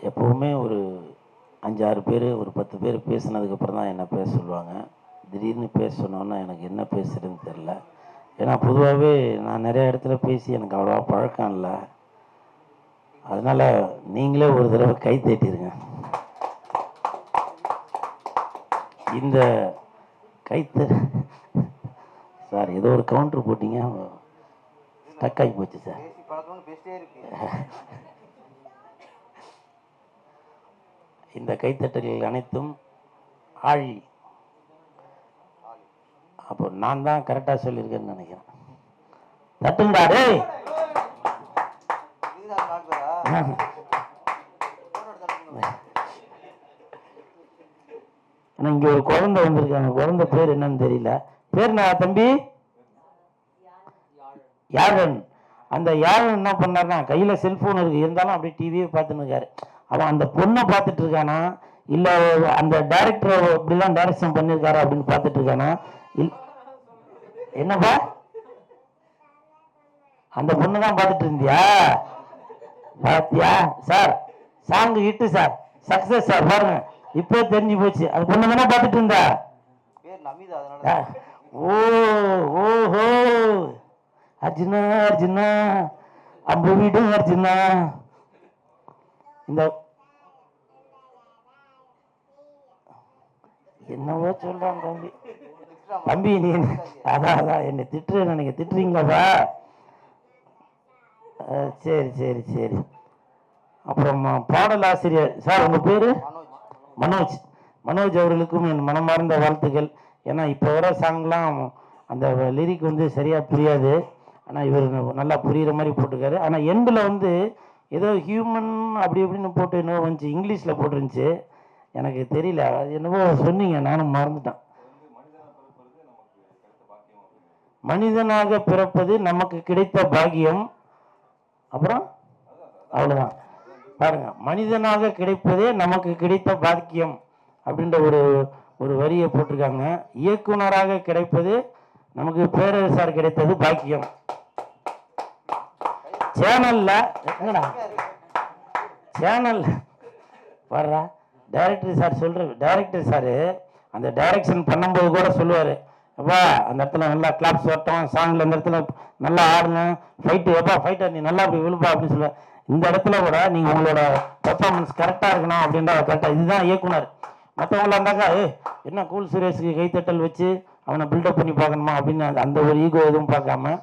எப்போவுமே ஒரு 5-6 பேர் ஒரு 10 பேர் பேசுனதுக்கப்புறம் தான் என்ன பேச சொல்லுவாங்க. திடீர்னு பேச சொன்னோன்னா எனக்கு என்ன பேசுகிறதுன்னு தெரில. ஏன்னா பொதுவாகவே நான் நிறைய இடத்துல பேசி எனக்கு அவ்வளோவா பழக்கம் இல்லை. அதனால் நீங்களே ஒரு தடவை கை தட்டிடுங்க. இந்த சார் ஏதோ ஒரு கவுண்டர் போட்டிங்க, ஸ்டக் ஆகி போச்சு சார். இந்த கைத்தட்டல்கள் அனைத்தும் ஆழி. அப்போ நான் தான் கரெக்டாக சொல்லியிருக்கேன்னு நினைக்கிறேன். தட்டுங்கடா டேய். இங்க ஒரு குழந்தை வந்திருக்காங்க. குழந்தை பேர் என்னன்னு தெரியல. பேர் நான் தம்பி யாழன். அந்த யாழன் என்ன பண்ணாருன்னா, கையில செல்போன் இருக்கு, இருந்தாலும் அப்படியே டிவியே பார்த்துன்னு இருக்காரு. அவன் அந்த பொண்ணை பார்த்துட்டு இருக்கானா இல்ல அந்த டைரக்டர் இப்படிலாம் டைரக்ஷன் பண்ணிருக்காரு அப்படின்னு பார்த்துட்டு இருக்கானா? என்னப்பா அந்த பொண்ணு தான் பார்த்துட்டு இருந்தியா? பாத்தியா sir, song hit sir, success sir. பாருங்க இப்போ தெரிஞ்சு போச்சு. அது பொண்ணு தானே பார்த்துட்டு இருந்தா. ஓஹோ அர்ஜுனா அர்ஜுனா அம்பு வீடும் அர்ஜுனா. இந்த என்னவோ சொல்றான் தம்பி. தம்பி நீ அதான் என்னை திட்டுறேன், நீங்க திட்டுறீங்களாப்பா? சரி சரி சரி. அப்புறம் பாடலாசிரியர் சார், உங்க பேரு? மனோஜ். மனோஜ் அவர்களுக்கும் என் மனமார்ந்த வாழ்த்துக்கள். ஏன்னா இப்போ வர சாங்லாம் அந்த லிரிக் வந்து சரியா புரியாது. ஆனால் இவர் நல்லா புரியுற மாதிரி போட்டிருக்காரு. ஆனால் எண்டில் வந்து ஏதோ ஹியூமன் அப்படி இப்படின்னு போட்டு என்னவோ வந்துச்சு, இங்கிலீஷில் போட்டுருந்துச்சு. எனக்கு தெரியல, அது என்னவோ சொன்னீங்க, நானும் மறந்துட்டேன். மனிதனாக பிறப்பது நமக்கு கிடைத்த பாக்கியம். அப்புறம் அவ்வளோதான். பாருங்க, மனிதனாக கிடைப்பதே நமக்கு கிடைத்த பாக்கியம் அப்படின்ற ஒரு வரியை போட்டிருக்காங்க. இயக்குனராக கிடைப்பது நமக்கு பேரரசார் கிடைத்தது பாக்கியம். சேனல்ல வர்றா டைரக்டர் சார் சொல்ற, டைரக்டர் சாரு அந்த டைரக்ஷன் பண்ணும்போது கூட சொல்லுவாரு, அப்பா அந்த இடத்துல நல்லா கிளாப்ஸ் வரட்டும், சாங்ல இந்த இடத்துல நல்லா ஆடணும், ஃபைட்டு எப்பா ஃபைட்டர் நீ நல்லா அப்படி விழுப்பா அப்படின்னு சொல்லுவார். இந்த இடத்துல கூட நீங்க உங்களோட பெர்ஃபார்மன்ஸ் கரெக்டா இருக்கணும் அப்படின்ற கரெக்டா. இதுதான் இயக்குனர். மற்றவங்களா இருந்தாக்கா என்ன கூல் சுரேஷுக்கு கைத்தட்டல் வச்சு அவனை பில்டப் பண்ணி பார்க்கணுமா அப்படின்னு அந்த ஒரு ஈகோ எதுவும் பார்க்காம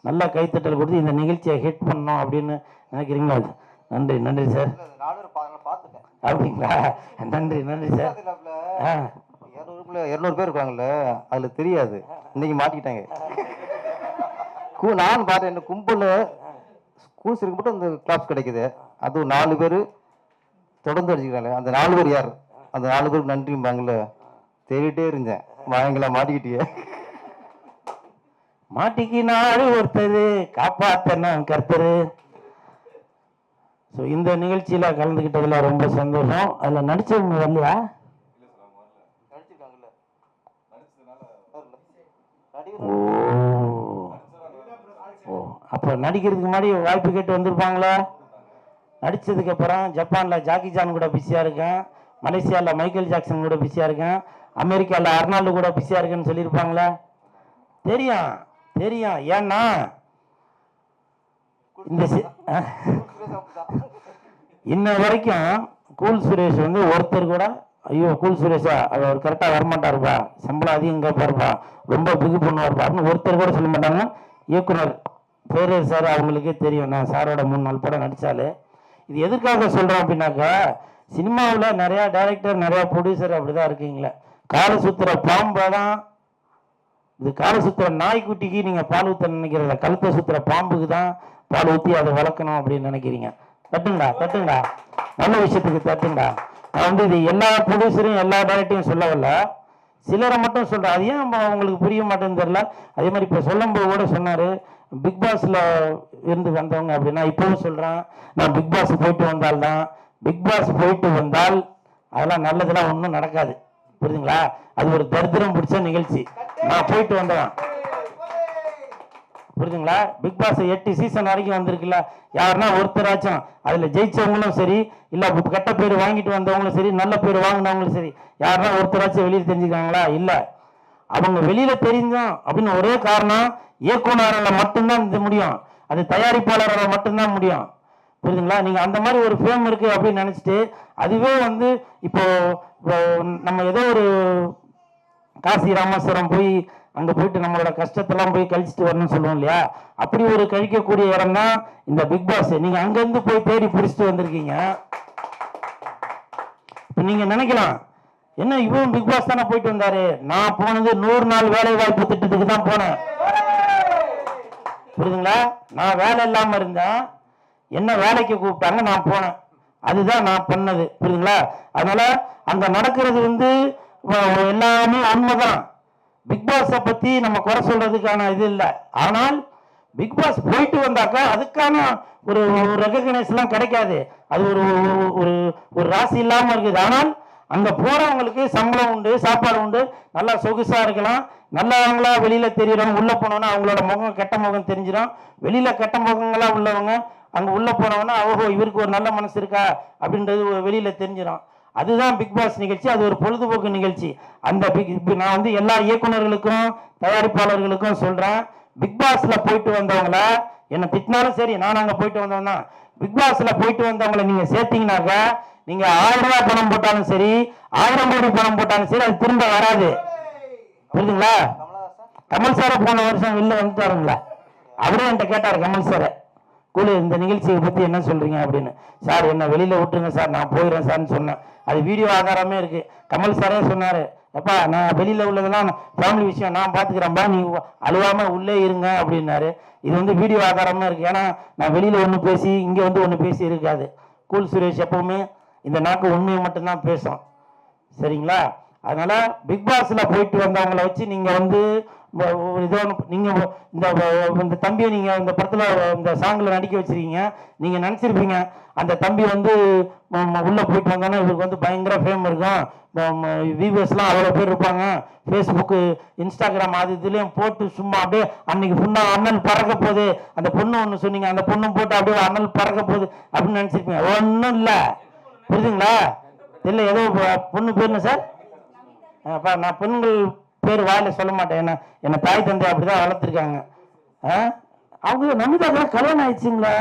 நல்லா கைத்தட்டல் கொடுத்து இந்த நிகழ்ச்சியை ஹிட் பண்ணணும் அப்படின்னு நினைக்கிறீங்களா? நன்றி நன்றி சார். அப்படிங்களா? நன்றி நன்றி சார். 200 பேர் இருக்காங்கல்ல, அதுல தெரியாது, இன்னைக்கு மாட்டிக்கிட்டாங்க. நான் பார்த்தேன், இந்த கும்பல் ஸ்கூல்ஸ் இருக்கு மட்டும் அந்த கிளாப்ஸ் கிடைக்குது. அது 4 பேர் தொடர்ந்து அடிச்சுக்கிறாங்க. அந்த 4 பேர் யார்? அந்த 4 பேருக்கு நன்றிம்பாங்கல்ல, தேடிட்டே இருந்தேன். வாங்கல மாட்டிக்கிட்டிய. மாட்டிக்கினாரு ஒருத்தர், காப்பாத்தணும் கர்த்தர். ஸோ இந்த நிகழ்ச்சியில கலந்துக்கிட்டதுல ரொம்ப சந்தோஷம். அதுல நடிச்சவங்க வரலையா? ஓ அப்ப நடிக்கிறதுக்கு முன்னாடி வாய்ப்பு கேட்டு வந்திருப்பாங்களா? நடிச்சதுக்கு அப்புறம் ஜப்பான்ல ஜாக்கி ஜான் கூட பிஸியா இருக்கேன், மலேசியால மைக்கேல் ஜாக்சன் கூட பிஸியா இருக்கேன், அமெரிக்கால அர்னால்டு கூட பிஸியா இருக்கேன்னு சொல்லியிருப்பாங்களா? தெரியும் தெரியும். ஏன்னா இந்த இன்ன வரைக்கும் கூல் சுரேஷ் வந்து ஒருத்தர் கூட ஐயோ கூல் சுரேஷா அவர் கரெக்டா வரமாட்டாருப்பா, சம்பளம் அதிகம் கேட்பாருப்பா, ரொம்ப பிகு பண்ணுவாருப்பா அப்படின்னு ஒருத்தர் கூட சொல்ல மாட்டாங்க. இயக்குனர் பேரர் சார் அவங்களுக்கே தெரியும். நான் சாரோட 3-4 படம் நடிச்சாலே. இது எதுக்காக சொல்றோம் அப்படின்னாக்கா, சினிமாவில் நிறைய டைரக்டர் நிறைய ப்ரொடியூசர் அப்படிதான் இருக்கீங்களே. காலை சுத்துற பாம்பதான் இது, காலை சுத்துற நாய்க்குட்டிக்கு நீங்க பால் ஊத்த நினைக்கிறத, கழுத்தை சுத்துற பாம்புக்கு தான் பால் ஊற்றி அதை வளர்க்கணும் அப்படின்னு நினைக்கிறீங்க. தட்டுங்கடா தட்டுங்கடா, நல்ல விஷயத்துக்கு தட்டுங்கடா. நான் வந்து இது எல்லா ப்ரொடியூசரையும் எல்லா டைரக்டரையும் சொல்லவில்ல, சிலரை மட்டும் சொல்றேன். அது ஏன் உங்களுக்கு புரிய மாட்டேன்னு தெரியல. அதே மாதிரி இப்போ சொல்லும்போது கூட சொன்னாரு, பிக் பாஸ்ல இருந்து வந்தவங்க அப்படின்னா இப்பவும் சொல்றேன், நான் பிக் பாஸ் போயிட்டு வந்தால்தான். பிக் பாஸ் போயிட்டு வந்தால் அதெல்லாம் நல்லதெல்லாம் ஒன்றும் நடக்காது, புரியுதுங்களா? அது ஒரு தரித்திரம் பிடிச்ச நிகழ்ச்சி. நான் போயிட்டு வந்தவன், புரியுதுங்களா? பிக் பாஸ் 8 சீசன் வரைக்கும் வந்திருக்குல்ல, யாருன்னா ஒருத்தராச்சும் அதில் ஜெயிச்சவங்களும் சரி, இல்லை கெட்ட பேர் வாங்கிட்டு வந்தவங்களும் சரி, நல்ல பேர் வாங்கினவங்களும் சரி, யாருன்னா ஒருத்தராச்சும் வெளியில் தெரிஞ்சுக்கிறாங்களா? இல்லை. அவங்க வெளியில தெரிஞ்சோம் அப்படின்னு ஒரே காரணம், இயக்குனரால் மட்டும்தான் இது முடியும், அது தயாரிப்பாளரால் மட்டும்தான் முடியும். புரியுதுங்களா? நீங்க அந்த மாதிரி ஒரு ஃபேம் இருக்கு அப்படின்னு நினைச்சிட்டு அதுவே வந்து இப்போ நம்ம ஏதோ ஒரு காசி ராமேஸ்வரம் போய் அங்க போயிட்டு நம்மளோட கஷ்டத்தெல்லாம் போய் கழிச்சிட்டு வரணும்னு சொல்லுவோம் இல்லையா, அப்படி ஒரு கழிக்கக்கூடிய இடம் தான் இந்த பிக் பாஸ். நீங்க அங்கிருந்து போய் தேடி பிடிச்சிட்டு வந்திருக்கீங்க. இப்ப நீங்க நினைக்கலாம், என்ன இவரும் பிக் பாஸ் தானே போயிட்டு வந்தாரு, நான் போனது 100 நாள் வேலை வாய்ப்பு திட்டத்துக்கு தான் போனேன். புரியுதுங்களா? நான் வேலை இல்லாம இருந்தேன், என்ன வேலைக்கு கூப்பிட்டாங்க, நான் போனேன், அதுதான் நான் பண்ணது. புரியுதுங்களா? அதனால அங்க நடக்கிறது வந்து எல்லாமே உண்மைதான். பிக் பாஸை பத்தி நம்ம குறை சொல்றதுக்கான இது இல்லை. ஆனால் பிக் பாஸ் போயிட்டு வந்தாக்கா அதுக்கான ஒரு ரெகக்னைஸ் எல்லாம் கிடைக்காது. அது ஒரு ஒரு ஒரு ராசி இல்லாம இருக்குது. ஆனால் அங்க போறவங்களுக்கு சம்பளம் உண்டு, சாப்பாடு உண்டு, நல்லா சொகுசா இருக்கலாம். நல்லவங்களா வெளியில தெரியுறவங்க உள்ள போனோம்னா அவங்களோட முகம் கெட்ட முகம் தெரிஞ்சிடும். வெளியில கெட்ட முகங்களா உள்ளவங்க அங்க உள்ள போனவங்கன்னா ஓஹோ இவருக்கு ஒரு நல்ல மனசு இருக்கா அப்படின்றது வெளியில தெரிஞ்சிடும். அதுதான் பிக் பாஸ் நிகழ்ச்சி. அது ஒரு பொழுதுபோக்கு நிகழ்ச்சி. அந்த நான் வந்து எல்லா இயக்குநர்களுக்கும் தயாரிப்பாளர்களுக்கும் சொல்றேன், பிக் பாஸ்ல போயிட்டு வந்தவங்கள என்ன திட்டினாலும் சரி, நான் அங்க போயிட்டு வந்தவன் தான். பிக் பாஸ்ல போயிட்டு வந்தவங்களை நீங்க சேர்த்தீங்கன்னாக்க நீங்க 1000 ரூபாய் பணம் போட்டாலும் சரி, 1000 கோடி பணம் போட்டாலும் சரி, அது திரும்ப வராது. புரியுதுங்களா? கமல் சாரை போன வருஷம் வெளில வந்துட்டாருங்களா, அவரே என்கிட்ட கேட்டார் கமல் சாரை, குழு இந்த நிகழ்ச்சியை பத்தி என்ன சொல்றீங்க அப்படின்னு. சார் என்ன வெளியில விட்டுருங்க சார், நான் போயிடுறேன் சார்னு சொன்னேன். அது வீடியோ ஆதாரமே இருக்கு. கமல் சாரே சொன்னாரு, எப்பா நான் வெளியில உள்ளதெல்லாம் ஃபேமிலி விஷயம் நான் பாத்துக்கிறேன்பா, நீ அழுவாம உள்ளே இருங்க அப்படின்னாரு. இது வந்து வீடியோ ஆதாரமே இருக்கு. ஏன்னா நான் வெளியில ஒண்ணு பேசி இங்க வந்து ஒண்ணு பேசி இருக்காது. கூல் சுரேஷ் எப்பவுமே இந்த நாக்கு உண்மையை மட்டும்தான் பேசும். சரிங்களா? அதனால பிக் பாஸ்ல போயிட்டு வந்தவங்களை வச்சு நீங்க வந்து இதோ நீங்க இந்த தம்பியை நீங்க இந்த படத்துல இந்த சாங்ல நடிக்க வச்சிருக்கீங்க. நீங்க நினைச்சிருப்பீங்க அந்த தம்பி வந்து உள்ள போயிட்டு வந்தோன்னா இவருக்கு வந்து பயங்கர ஃபேம் இருக்கும், வியூவர்ஸ்லாம் அவ்வளோ பேர் இருப்பாங்க, ஃபேஸ்புக்கு இன்ஸ்டாகிராம் அது இதுலேயும் போட்டு சும்மா அப்படியே அன்னைக்கு ஃபுல்லா அண்ணல் பறக்க போகுது, அந்த பொண்ணு ஒன்று சொன்னீங்க, அந்த பொண்ணும் போட்டு அப்படியே அண்ணல் பறக்க போகுது அப்படின்னு நினைச்சிருப்பீங்க. ஒன்றும் இல்லை. புரியுதுங்களா? இல்லை ஏதோ பொண்ணு பேருன்னு சார், நான் பெண்கள் பேர் வாயில சொல்ல மாட்டேன், என்ன தாய் தந்தை அப்படிதான் வளர்த்துருக்காங்க. அவங்க நமிதாக்கெல்லாம் கல்யாணம் ஆயிடுச்சுங்களா,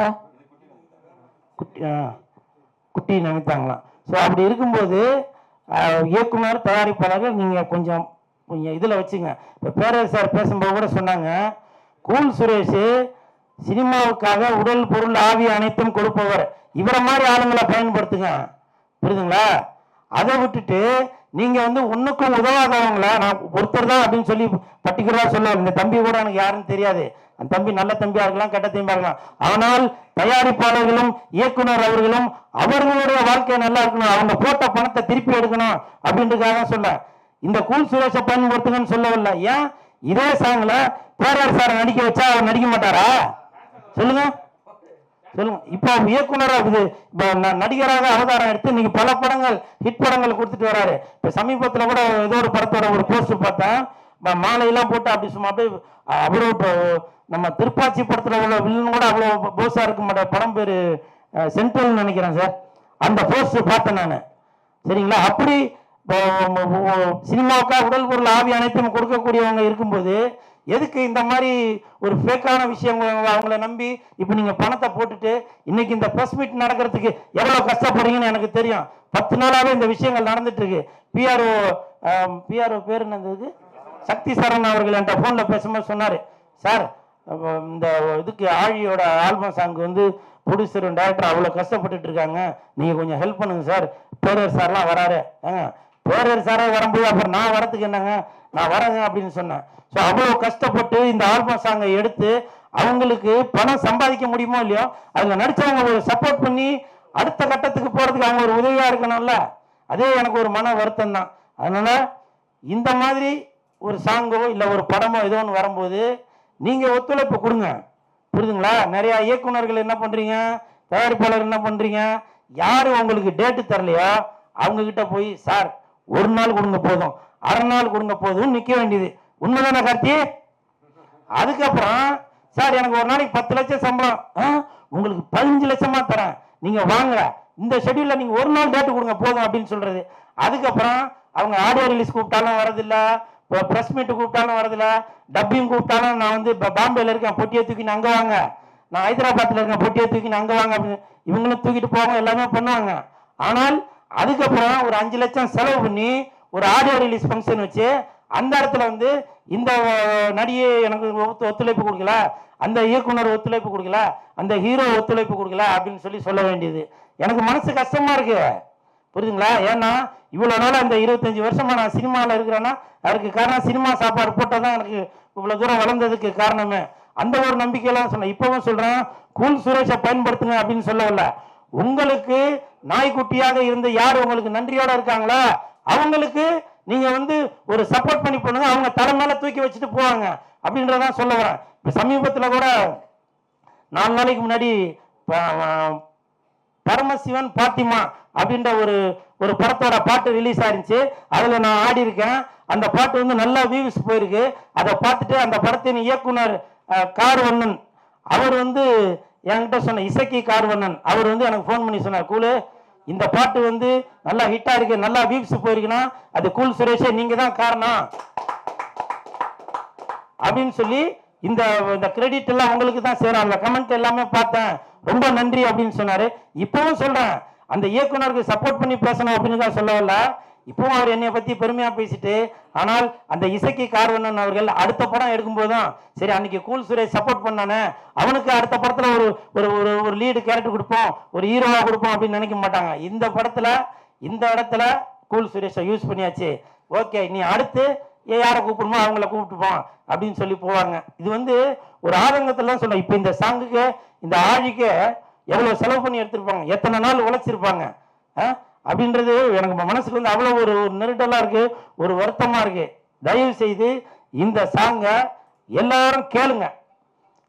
குட்டி நமித்தாங்களாம். ஸோ அப்படி இருக்கும்போது இயக்குனர் தயாரிப்பாளர்கள் நீங்க கொஞ்சம் இதுல வச்சுங்க. இப்போ பேரரசு சார் பேசும்போது கூட சொன்னாங்க, கூல் சுரேஷ் சினிமாவுக்காக உடல் பொருள் ஆவி அனைத்தும் கொடுப்பவர், இவரை மாதிரி ஆளுங்களை பயன்படுத்துங்க. புரியுதுங்களா? அதை விட்டுட்டு நீங்க வந்து ஒண்ணுக்கும் உதவாதவங்கள நான் ஒருத்தர் தான் அப்படின்னு சொல்லி பர்டிகுலரா சொல்லுவாங்க. இந்த தம்பி கூட எனக்கு யாருன்னு தெரியாது, அந்த தம்பி நல்ல தம்பியா இருக்கலாம், கெட்ட தம்பியா இருக்கலாம். ஆனால் தயாரிப்பாளர்களும் இயக்குனர் அவர்களும் அவர்களுடைய வாழ்க்கை நல்லா இருக்கணும், அவங்க போட்ட பணத்தை திருப்பி எடுக்கணும் அப்படின்றதுக்காக சொல்ல இந்த கூல் சுரேஷை பயன்படுத்துங்கன்னு சொல்லவில்லை. ஏன் இதே சாங்ல பேரரசு சாரை நடிக்க வச்சா அவர் நடிக்க மாட்டாரா? சொல்லுங்க சொல்லுங்க. இப்போ இயக்குனராக நடிகராக அவதாரம் எடுத்து நீங்க பல படங்கள் ஹிட் படங்கள் கொடுத்துட்டு வராரு. இப்ப சமீபத்தில் கூட ஏதோ ஒரு படத்தோட ஒரு போஸ்ட் பார்த்தேன், மாலையெல்லாம் போட்டு அப்படி சும்மா அப்படியே அவ்வளோ நம்ம திருப்பாச்சி படத்துல உள்ள வில்லன் கூட அவ்வளோ போஸா இருக்க மாட்டேன். படம் பேரு சென்ட்ரல் நினைக்கிறேன் சார், அந்த போஸ்ட் பார்த்தேன் நான். சரிங்களா? அப்படி சினிமாவுக்காக உடல் பொருள் ஆவி அனைத்தும் கொடுக்கக்கூடியவங்க இருக்கும்போது எதுக்கு இந்த மாதிரி ஒரு ஃபேக்கான விஷயம் அவங்கள நம்பி இப்போ நீங்க பணத்தை போட்டுட்டு இன்னைக்கு இந்த பிரஸ் மீட் நடக்கிறதுக்கு எவ்வளவு கஷ்டப்படுறீங்கன்னு எனக்கு தெரியும். 10 நாளாவே இந்த விஷயங்கள் நடந்துட்டு இருக்கு. பிஆர்ஓ பேர் என்னது, சக்தி சரண் அவர்கள் என்கிட்ட போன்ல பேசும்போது சொன்னாரு, சார் இந்த இதுக்கு ஆழியோட ஆல்பம் சாங் வந்து ப்ரொடியூசரும் டைரக்டர் அவ்வளோ கஷ்டப்பட்டுட்டு இருக்காங்க, நீங்க கொஞ்சம் ஹெல்ப் பண்ணுங்க சார், பேரர் சார்லாம் வராரு. பேரர் சாரே வரும்போது அப்புறம் நான் வரதுக்கு என்னங்க, நான் வரேங்க அப்படின்னு சொன்னேன். ஸோ அவ்வளோ கஷ்டப்பட்டு இந்த ஆல்பம் சாங்கை எடுத்து அவங்களுக்கு பணம் சம்பாதிக்க முடியுமோ இல்லையோ, அதில் நடிச்சவங்க ஒரு சப்போர்ட் பண்ணி அடுத்த கட்டத்துக்கு போறதுக்கு அவங்க ஒரு உதவியா இருக்கணும்ல. அதே எனக்கு ஒரு மன வருத்தம் தான். அதனால இந்த மாதிரி ஒரு சாங்கோ இல்லை ஒரு படமோ ஏதோ ஒன்று வரும்போது நீங்க ஒத்துழைப்பு கொடுங்க. புரியுதுங்களா? நிறைய இயக்குனர்கள் என்ன பண்றீங்க, தயாரிப்பாளர் என்ன பண்றீங்க, யாரு உங்களுக்கு டேட்டு தரலையோ அவங்க கிட்ட போய் சார் ஒரு நாள் கொடுங்க போதும், அரை நாள் கொடுங்க போதும் நிக்க வேண்டியது. உண்மைதானே கார்த்தி? அதுக்கப்புறம் சார் எனக்கு ஒரு நாளைக்கு 10 லட்சம் சம்பளம், உங்களுக்கு 15 லட்சமா தரேன், நீங்க வாங்க, இந்த ஷெட்யூல்ல நீங்க ஒரு நாள் டேட்டு கொடுங்க போதும் அப்படின்னு சொல்றது. அதுக்கப்புறம் அவங்க ஆடியோ ரிலீஸ் கூப்பிட்டாலும் வரதில்ல, பிரஸ் மீட் கூப்பிட்டாலும் வரதில்ல, டப்பிங் கூப்பிட்டாலும் நான் வந்து பாம்பேல இருக்கேன் பொட்டியை தூக்கி அங்க வாங்க, நான் ஹைதராபாத்ல இருக்கேன் பொட்டியை தூக்கி அங்க வாங்க அப்படின்னு இவங்களும் தூக்கிட்டு போவாங்க, எல்லாமே பண்ணுவாங்க. ஆனால் அதுக்கப்புறம் ஒரு 5 லட்சம் செலவு பண்ணி ஒரு ஆடியோ ரிலீஸ் ஃபங்க்ஷன் வச்சு அந்த இடத்துல வந்து இந்த நடிகை எனக்கு ஒத்துழைப்பு கொடுக்கல, அந்த இயக்குனர் ஒத்துழைப்பு கொடுக்கல, அந்த ஹீரோ ஒத்துழைப்பு கொடுக்கல அப்படின்னு சொல்ல வேண்டியது எனக்கு மனசு கஷ்டமா இருக்கு. புரியுதுங்களா? ஏன்னா இவ்வளவு நாள் அந்த 25 வருஷமா நான் சினிமாவில் இருக்கிறேன்னா அதுக்கு காரணம் சினிமா சாப்பாடு போட்டதான் எனக்கு இவ்வளவு தூரம் வளர்ந்ததுக்கு காரணமே. அந்த ஒரு நம்பிக்கையெல்லாம் சொன்னேன். இப்பவும் சொல்றேன், கூல் சுரேஷை பயன்படுத்துங்க அப்படின்னு சொல்லவில்லை. உங்களுக்கு நாய்க்குட்டியாக இருந்த யார் உங்களுக்கு நன்றியோட இருக்காங்களா அவங்களுக்கு நீங்க வந்து ஒரு சப்போர்ட் பண்ணி பண்ணுங்க, அவங்க தலை மேல தூக்கி வச்சுட்டு போவாங்க அப்படின்றதான் சொல்ல வரேன். இப்ப சமீபத்தில் கூட 4 நாளைக்கு முன்னாடி பரமசிவன் பாத்திமா அப்படின்ற ஒரு படத்தோட பாட்டு ரிலீஸ் ஆயிருந்துச்சு. அதுல நான் ஆடி இருக்கேன். அந்த பாட்டு வந்து நல்லா வியூஸ் போயிருக்கு. அதை பார்த்துட்டு அந்த படத்தின் இயக்குனர் கார்வண்ணன் அவர் வந்து என்கிட்ட சொன்ன, இசக்கி கார்வண்ணன் அவர் வந்து எனக்கு ஃபோன் பண்ணி சொன்னார், கூலு இந்த பாட்டு வந்து நல்லா ஹிட்டா இருக்கு, நல்லா வியூஸ் போயிருக்குன்னா அது கூல் சுரேஷே நீங்க தான் காரணம் அப்படின்னு சொல்லி இந்த கிரெடிட் எல்லாம் உங்களுக்கு தான் சேரும். அந்த கமெண்ட் எல்லாமே பார்த்தேன், ரொம்ப நன்றி அப்படின்னு சொன்னாரு. இப்பவும் சொல்றேன், அந்த இயக்குனருக்கு சப்போர்ட் பண்ணி பேசணும் அப்படின்னு தான் சொல்லவில்லை. இப்பவும் அவர் என்னை பத்தி பெருமையா பேசிட்டு, ஆனால் அந்த இசக்கி கார்வண்ணன் அவர்கள் அடுத்த படம் எடுக்கும்போது தான் சரி அன்னைக்கு கூல் சுரேஷ் சப்போர்ட் பண்ணானே அவனுக்கு அடுத்த படத்துல ஒரு லீடு கேரக்டர் கொடுப்போம், ஒரு ஹீரோவா கொடுப்போம் அப்படின்னு நினைக்க மாட்டாங்க. இந்த படத்துல இந்த இடத்துல கூல் சுரேஷை யூஸ் பண்ணியாச்சு, ஓகே நீ அடுத்து யாரை கூப்பிடுமோ அவங்கள கூப்பிட்டுப்போம் அப்படின்னு சொல்லி போவாங்க. இது வந்து ஒரு ஆதங்கத்துல சொல்றேன். இப்ப இந்த சாங்குக்கு இந்த ஆழிக்கு எவ்வளவு செலவு பண்ணி எடுத்திருப்பாங்க, எத்தனை நாள் உழைச்சிருப்பாங்க அப்படின்றது எனக்கு மனசுக்கு வந்து அவ்வளவு ஒரு நெருடலா இருக்கு, ஒரு வருத்தமா இருக்கு. தயவு செய்து இந்த சாங்க எல்லாரும் கேளுங்க,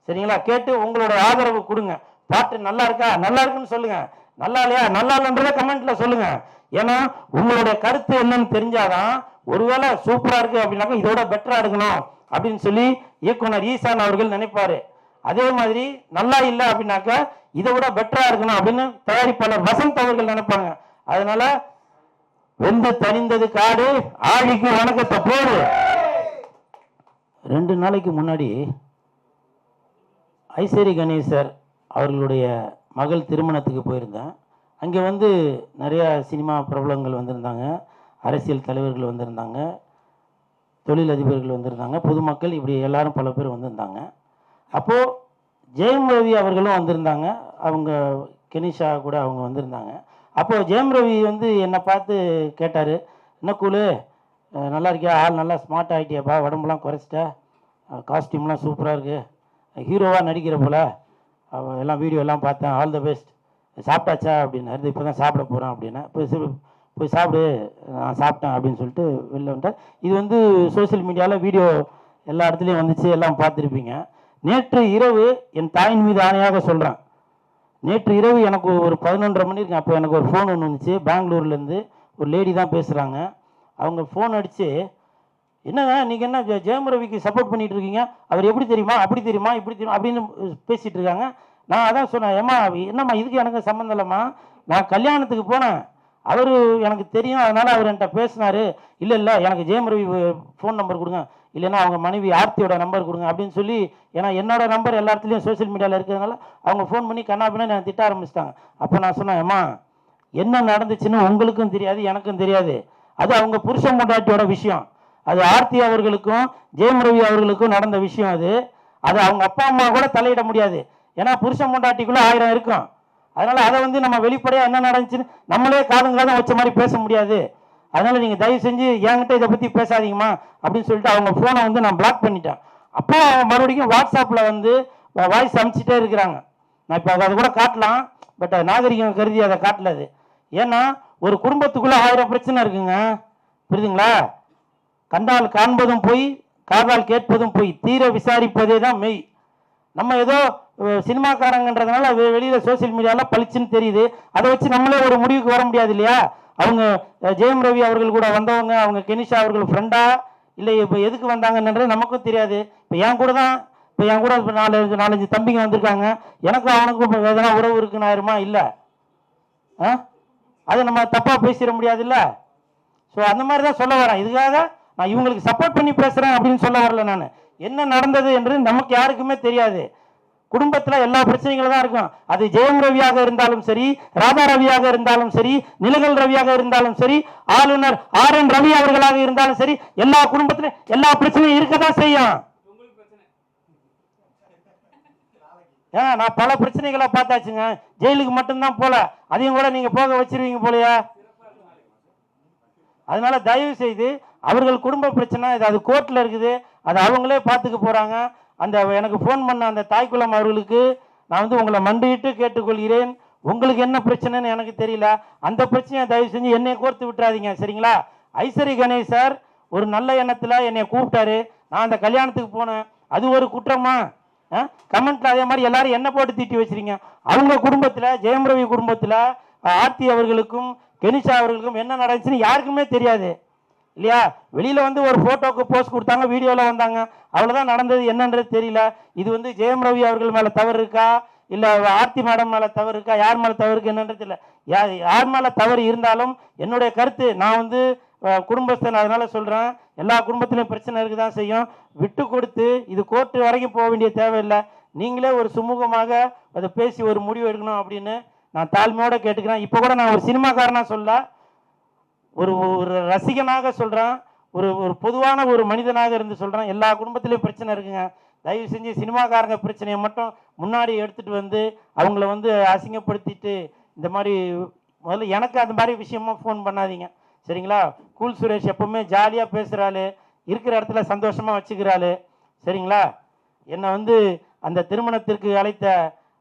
சரிங்களா? கேட்டு உங்களோட ஆதரவு கொடுங்க. பாட்டு நல்லா இருக்கா, நல்லா இருக்குன்னு சொல்லுங்க, நல்லா இல்லையா, நல்லா இல்லைன்றத கமெண்ட்ல சொல்லுங்க. ஏன்னா உங்களுடைய கருத்து என்னன்னு தெரிஞ்சாதான் ஒருவேளை சூப்பரா இருக்கு அப்படின்னாக்கா இதோட பெட்டரா இருக்கணும் அப்படின்னு சொல்லி இயக்குனர் ஈசான் அவர்கள் நினைப்பாரு. அதே மாதிரி நல்லா இல்லை அப்படின்னாக்கா இதை விட பெட்டரா இருக்கணும் அப்படின்னு தயாரிப்பாளர் வசந்த் அவர்கள் நினைப்பாங்க. அதனால வெந்து தனிந்தது காடு, ஆழிக்கு வணக்கத்தை போடு. 2 நாளைக்கு முன்னாடி ஐஸ்வரி கணேசர் அவர்களுடைய மகள் திருமணத்துக்கு போயிருந்தேன். அங்கே வந்து நிறைய சினிமா பிரபலங்கள் வந்திருந்தாங்க, அரசியல் தலைவர்கள் வந்திருந்தாங்க, தொழிலதிபர்கள் வந்திருந்தாங்க, பொதுமக்கள், இப்படி எல்லாரும் பல பேர் வந்திருந்தாங்க. அப்போது ஜெயம் ரவி அவர்களும் வந்திருந்தாங்க, அவங்க கெனிஷா கூட அவங்க வந்திருந்தாங்க. அப்போது ஜெயம் ரவி வந்து என்னை பார்த்து கேட்டார், என்ன கூலு நல்லா இருக்கியா, ஆள் நல்லா ஸ்மார்ட் ஆகிட்டியாப்பா, உடம்புலாம் குறைச்சிட்ட, காஸ்டியூம்லாம் சூப்பராக இருக்குது, ஹீரோவாக நடிக்கிற போல், எல்லாம் வீடியோ எல்லாம் பார்த்தேன், ஆல் த பெஸ்ட், சாப்பிட்டாச்சா அப்படின்னாரு. இப்போ தான் சாப்பிட போகிறேன் அப்படின்னா, போய் சாப்பிடு, நான் சாப்பிட்டேன் அப்படின்னு சொல்லிட்டு வெளில வந்துட்டேன். இது வந்து சோசியல் மீடியாவில் வீடியோ எல்லா இடத்துலையும் வந்துச்சு, எல்லாம் பார்த்துருப்பீங்க. நேற்று இரவு என் தாயின் மீது ஆணையாக சொல்கிறேன், நேற்று இரவு எனக்கு ஒரு 11:30 மணி இருக்கு. அப்போ எனக்கு ஒரு ஃபோன் ஒன்று வந்துச்சு, பெங்களூர்லேருந்து ஒரு லேடி தான் பேசுகிறாங்க. அவங்க ஃபோன் அடித்து, என்னங்க நீங்கள் என்ன ஜெயம் ரவிக்கு சப்போர்ட் பண்ணிட்டு இருக்கீங்க, அவர் எப்படி தெரியுமா, அப்படி தெரியுமா, இப்படி தெரியுமா அப்படின்னு பேசிகிட்டு இருக்காங்க. நான் அதான் சொன்னேன், ஏம்மா என்னம்மா இதுக்கு எனக்கு சம்மந்தம் இல்லைம்மா, நான் கல்யாணத்துக்கு போனேன், அவர் எனக்கு தெரியும், அதனால் அவர் என்கிட்ட பேசினார். இல்லை எனக்கு ஜெயம் ரவி ஃபோன் நம்பர் கொடுங்க, இல்லைன்னா அவங்க மனைவி ஆர்த்தியோட நம்பர் கொடுங்க அப்படின்னு சொல்லி, ஏன்னா என்னோட நம்பர் எல்லா இடத்துலையும் சோசியல் மீடியாவில் இருக்கிறதுனால அவங்க ஃபோன் பண்ணி கண்ணாபின்னா நான் திட்ட ஆரம்பிச்சிட்டாங்க. அப்போ நான் சொன்னேன், ஏம்மா என்ன நடந்துச்சுன்னு உங்களுக்கும் தெரியாது எனக்கும் தெரியாது, அது அவங்க புருஷன் பொண்டாட்டியோட விஷயம், அது ஆர்த்தி அவர்களுக்கும் ஜெயம் ரவி அவர்களுக்கும் நடந்த விஷயம், அது அவங்க அப்பா அம்மா கூட தலையிட முடியாது, ஏன்னா புருஷன் பொண்டாட்டிக்குள்ளே 1000 இருக்கும். அதனால அதை வந்து நம்ம வெளிப்படையாக என்ன நடந்துச்சுன்னு நம்மளே காதுங்காதான் வச்ச மாதிரி பேச முடியாது. அதனால நீங்கள் தயவு செஞ்சு என்கிட்ட இதை பற்றி பேசாதீங்கம்மா அப்படின்னு சொல்லிட்டு அவங்க ஃபோனை வந்து நான் பிளாக் பண்ணிட்டேன். அப்போ மறுபடியும் வாட்ஸ்அப்பில் வந்து வாய்ஸ் அனுப்பிச்சிட்டே இருக்கிறாங்க. நான் இப்போ அதை கூட காட்டலாம், பட் நாகரிகம் கருதி அதை காட்டலது. ஏன்னா ஒரு குடும்பத்துக்குள்ளே 1000 பிரச்சனை இருக்குங்க, புரியுதுங்களா? கண்டால் காண்பதும் போய், காதால் கேட்பதும் போய், தீர விசாரிப்பதே தான் மெய். நம்ம ஏதோ சினிமாக்காரங்கன்றதுனால வெளியில் சோசியல் மீடியாவில் பளிச்சுன்னு தெரியுது, அதை வச்சு நம்மளே ஒரு முடிவுக்கு வர முடியாது இல்லையா? அவங்க ஜெயம் ரவி அவர்கள் கூட வந்தவங்க, அவங்க கெனிஷா அவர்கள் ஃப்ரெண்டா இல்லை இப்போ எதுக்கு வந்தாங்கன்றது நமக்கும் தெரியாது. இப்போ என் கூட தான் இப்போ என் கூட இப்போ நாலஞ்சு தம்பிங்க வந்திருக்காங்க, எனக்கும் அவனுக்கும் இப்போ எதனா உறவு இருக்குன்னு ஆயிருமா? இல்லை. அதை நம்ம தப்பாக பேசிட முடியாதுல்ல. ஸோ அந்த மாதிரி தான் சொல்ல வரேன். இதுக்காக நான் இவங்களுக்கு சப்போர்ட் பண்ணி பேசுகிறேன் அப்படின்னு சொல்ல வரல. நான் என்ன நடந்தது என்று நமக்கு யாருக்குமே தெரியாது. குடும்பத்தில் எல்லா பிரச்சனைகளும் தான் இருக்கும். அது ஜெயம் ரவியாக இருந்தாலும் சரி, ராதா ரவியாக இருந்தாலும் சரி, நிலகல் ரவியாக இருந்தாலும் சரி, ஆளுநர் RN ரவி அவர்களாக இருந்தாலும் சரி, எல்லா குடும்பத்திலும் எல்லா பிரச்சனையும் இருக்கதான் செய்யும். நான் பல பிரச்சனைகளை பார்த்தாச்சுங்க. ஜெயிலுக்கு மட்டும்தான் போல, அதையும் கூட நீங்க போக வச்சிருவீங்க போலையா? அதனால தயவு செய்து அவர்கள் குடும்ப பிரச்சனை அது கோர்ட்ல இருக்குது, அது அவங்களே பார்த்துக்க போறாங்க. அந்த எனக்கு ஃபோன் பண்ண அந்த தாய்க்குளம் அவர்களுக்கு நான் வந்து உங்களை மண்டிட்டு கேட்டுக்கொள்கிறேன். உங்களுக்கு என்ன பிரச்சனைன்னு எனக்கு தெரியல, அந்த பிரச்சனையை தயவு செஞ்சு என்னை கோர்த்து விட்டுறாதீங்க, சரிங்களா? ஐசரி கணேஷ் சார் ஒரு நல்ல எண்ணத்தில் என்னை கூப்பிட்டாரு, நான் அந்த கல்யாணத்துக்கு போனேன். அது ஒரு குற்றமா? கமெண்ட்ல அதே மாதிரி எல்லாரும் என்ன போட்டு தீட்டி வச்சிருங்க. அவங்க குடும்பத்தில், ஜெயம் ரவி குடும்பத்தில் ஆர்த்தி அவர்களுக்கும் கெனிஷா அவர்களுக்கும் என்ன நடந்துச்சுன்னு யாருக்குமே தெரியாது இல்லையா? வெளியில வந்து ஒரு போட்டோக்கு போஸ்ட் கொடுத்தாங்க, வீடியோல வந்தாங்க, அவ்வளவுதான் நடந்தது. என்னன்றது தெரியல. இது வந்து ஜெயம் ரவி அவர்கள் மேல தவறு இருக்கா, இல்ல ஆர்த்தி மேடம் மேல தவறு இருக்கா, யார் மேல தவறு இருக்கு என்னன்றது இல்லை. யார் மேல தவறு இருந்தாலும் என்னுடைய கருத்து, நான் வந்து குடும்பஸ்தன், அதனால சொல்றேன், எல்லா குடும்பத்திலையும் பிரச்சனை இருக்குதான் செய்யும். விட்டு கொடுத்து இது கோர்ட்டு வரைக்கும் போக வேண்டிய தேவையில்லை. நீங்களே ஒரு சுமூகமாக அதை பேசி ஒரு முடிவு எடுக்கணும் அப்படின்னு நான் தாழ்மையோட கேட்டுக்கிறேன். இப்போ கூட நான் ஒரு சினிமாக்காரனா சொல்ல, ஒரு ரசிகனாக சொல்றேன், ஒரு பொதுவான ஒரு மனிதனாக இருந்து சொல்றேன். எல்லா குடும்பத்திலையும் பிரச்சனை இருக்குங்க. தயவு செஞ்சு சினிமாக்காரங்க பிரச்சனையை மட்டும் முன்னாடி எடுத்துட்டு வந்து அவங்கள வந்து அசிங்கப்படுத்திட்டு இந்த மாதிரி முதல்ல எனக்கு அந்த மாதிரி விஷயமா ஃபோன் பண்ணாதீங்க, சரிங்களா? கூல் சுரேஷ் எப்பவுமே ஜாலியாக பேசுகிறாள், இருக்கிற இடத்துல சந்தோஷமாக வச்சுக்கிறாள், சரிங்களா? என்னை வந்து அந்த திருமணத்திற்கு அழைத்த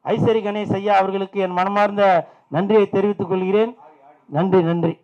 ஐசரி கணேஷ் ஐயா அவர்களுக்கு என் மனமார்ந்த நன்றியை தெரிவித்துக் கொள்கிறேன். நன்றி.